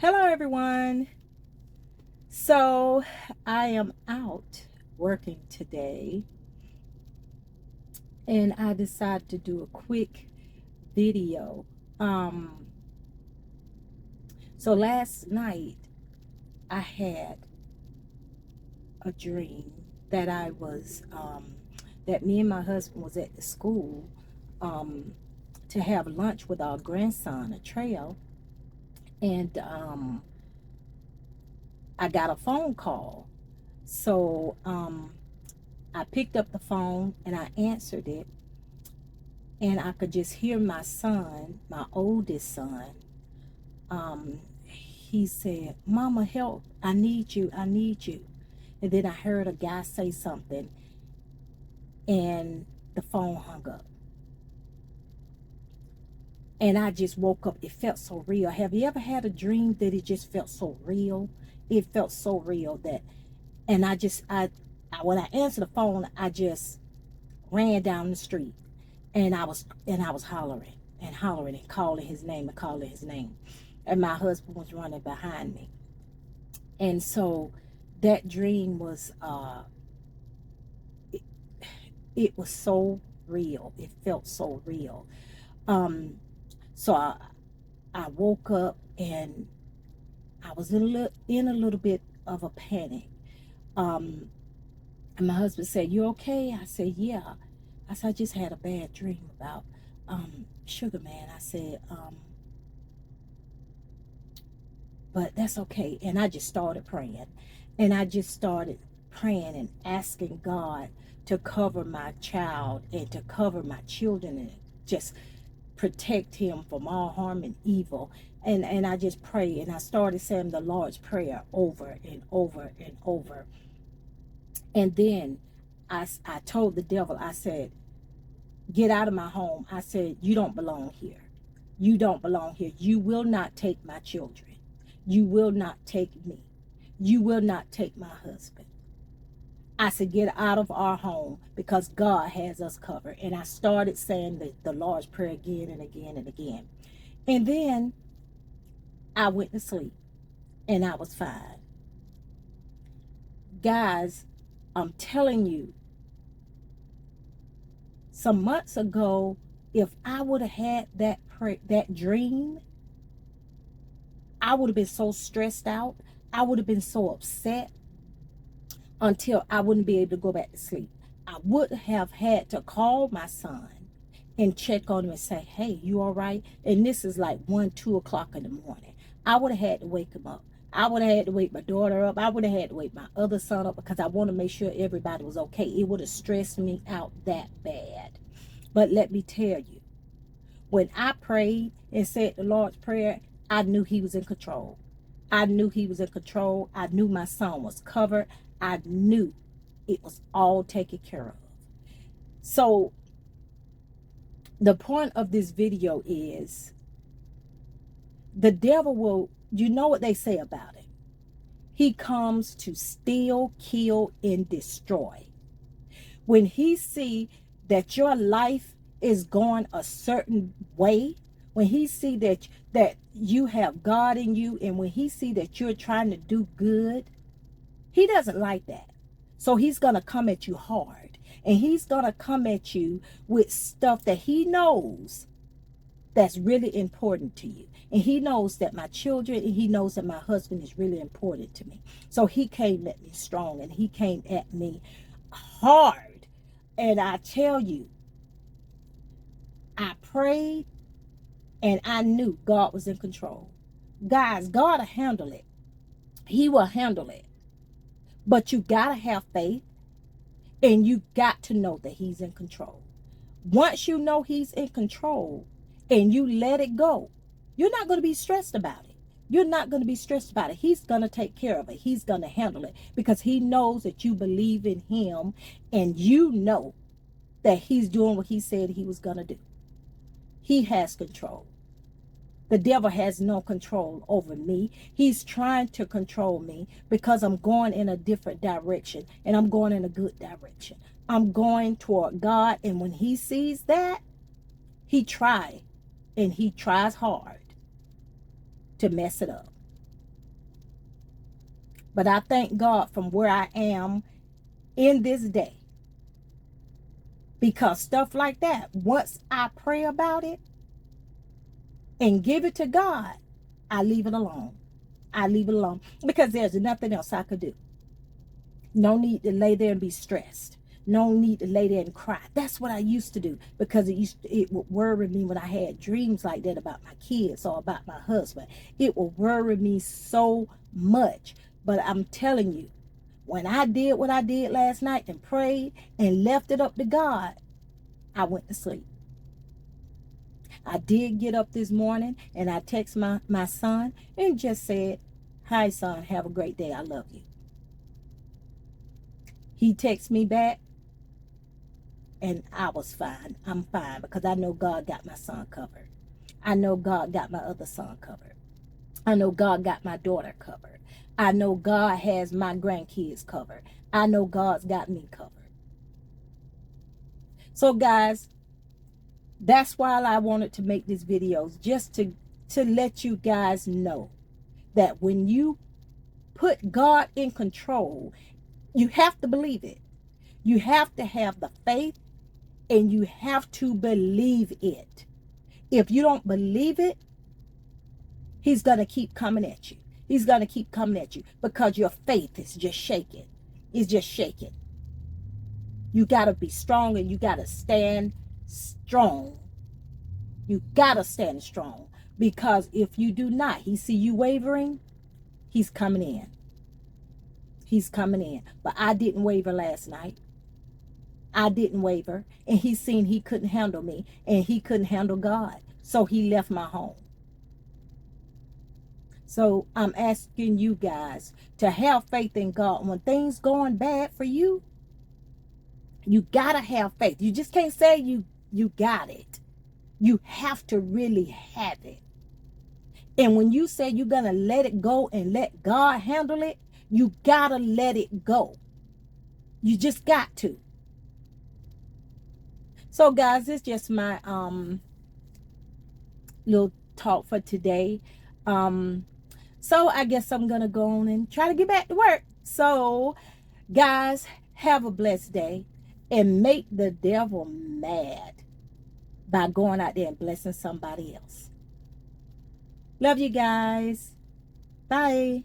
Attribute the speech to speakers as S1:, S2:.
S1: Hello, everyone. So, I am out working today, and I decided to do a quick video. Um, so last night I had a dream that that me and my husband was at the school um, to have lunch with our grandson, a trail, and I got a phone call. So, I picked up the phone and I answered it, and I could just hear my son, my oldest son. He said, "Mama, help! I need you! I need you!" And then I heard a guy say something, and the phone hung up. And I just woke up. It felt so real. Have you ever had a dream that it just felt so real? It felt so real that, and when I answered the phone, I just ran down the street, and I was hollering and hollering and calling his name and calling his name, and my husband was running behind me. And so that dream was it, it was so real. It felt so real. um so I woke up, and I was in a little bit of a panic. um and my husband said, "You okay?" I said, "Yeah." I said, "I just had a bad dream about Sugar Man." I said, "But that's okay." And I just started praying. And I just started praying and asking God to cover my child and to cover my children and just protect him from all harm and evil. And I just prayed, and I started saying the Lord's Prayer over and over and over. And then I told the devil, I said, "Get out of my home." I said, "You don't belong here. You don't belong here. You will not take my children. You will not take me. You will not take my husband." I said, "Get out of our home, because God has us covered." And I started saying the Lord's Prayer again and again and again. And then I went to sleep, and I was fine. Guys, I'm telling you, some months ago, if I would have had that dream, I would have been so stressed out. I would have been so upset until I wouldn't be able to go back to sleep. I would have had to call my son and check on him and say, "Hey, you all right?" And this is like 1, 2 o'clock in the morning. I would have had to wake him up. I would have had to wake my daughter up. I would have had to wake my other son up, because I want to make sure everybody was okay. It would have stressed me out that bad. But let me tell you, when I prayed and said the Lord's Prayer, I knew he was in control. I knew he was in control. I knew my son was covered. I knew it was all taken care of. So the point of this video is, the devil will, you know what they say about it. He comes to steal, kill, and destroy. When he see that your life is going a certain way, when he see that you have God in you, and when he see that you're trying to do good, he doesn't like that. So he's going to come at you hard, and he's going to come at you with stuff that he knows that's really important to you. And he knows that my children, and he knows that my husband is really important to me. So he came at me strong, and he came at me hard. And I tell you, I prayed, and I knew God was in control. Guys, God will handle it. He will handle it. But you got to have faith, and you got to know that he's in control. Once you know he's in control and you let it go, you're not going to be stressed about it. You're not going to be stressed about it. He's going to take care of it. He's going to handle it, because he knows that you believe in him, and you know that he's doing what he said he was going to do. He has control. The devil has no control over me. He's trying to control me because I'm going in a different direction, and I'm going in a good direction. I'm going toward God, and when he sees that, he tries, and he tries hard to mess it up. But I thank God from where I am in this day. Because stuff like that, once I pray about it and give it to God, I leave it alone. I leave it alone because there's nothing else I could do. No need to lay there and be stressed. No need to lay there and cry. That's what I used to do because it would worry me when I had dreams like that about my kids or about my husband. It would worry me so much. But I'm telling you, when I did what I did last night and prayed and left it up to God, I went to sleep. I did get up this morning and I text my son and just said, "Hi, son, have a great day. I love you." He texted me back and I was fine. I'm fine because I know God got my son covered. I know God got my other son covered. I know God got my daughter covered. I know God has my grandkids covered. I know God's got me covered. So guys, that's why I wanted to make these videos, just to let you guys know that when you put God in control, you have to believe it. You have to have the faith and you have to believe it. If you don't believe it, he's going to keep coming at you. He's going to keep coming at you because your faith is just shaking. It's just shaking. You got to be strong and you got to stand strong. You got to stand strong because if you do not, he see you wavering, he's coming in. He's coming in. But I didn't waver last night. I didn't waver. And he seen he couldn't handle me and he couldn't handle God. So he left my home. So I'm asking you guys to have faith in God. When things going bad for you, you got to have faith. You just can't say you got it. You have to really have it. And when you say you're going to let it go and let God handle it, you got to let it go. You just got to. So guys, it's just my little talk for today. So I guess I'm going to go on and try to get back to work. So guys, have a blessed day and make the devil mad by going out there and blessing somebody else. Love you guys. Bye.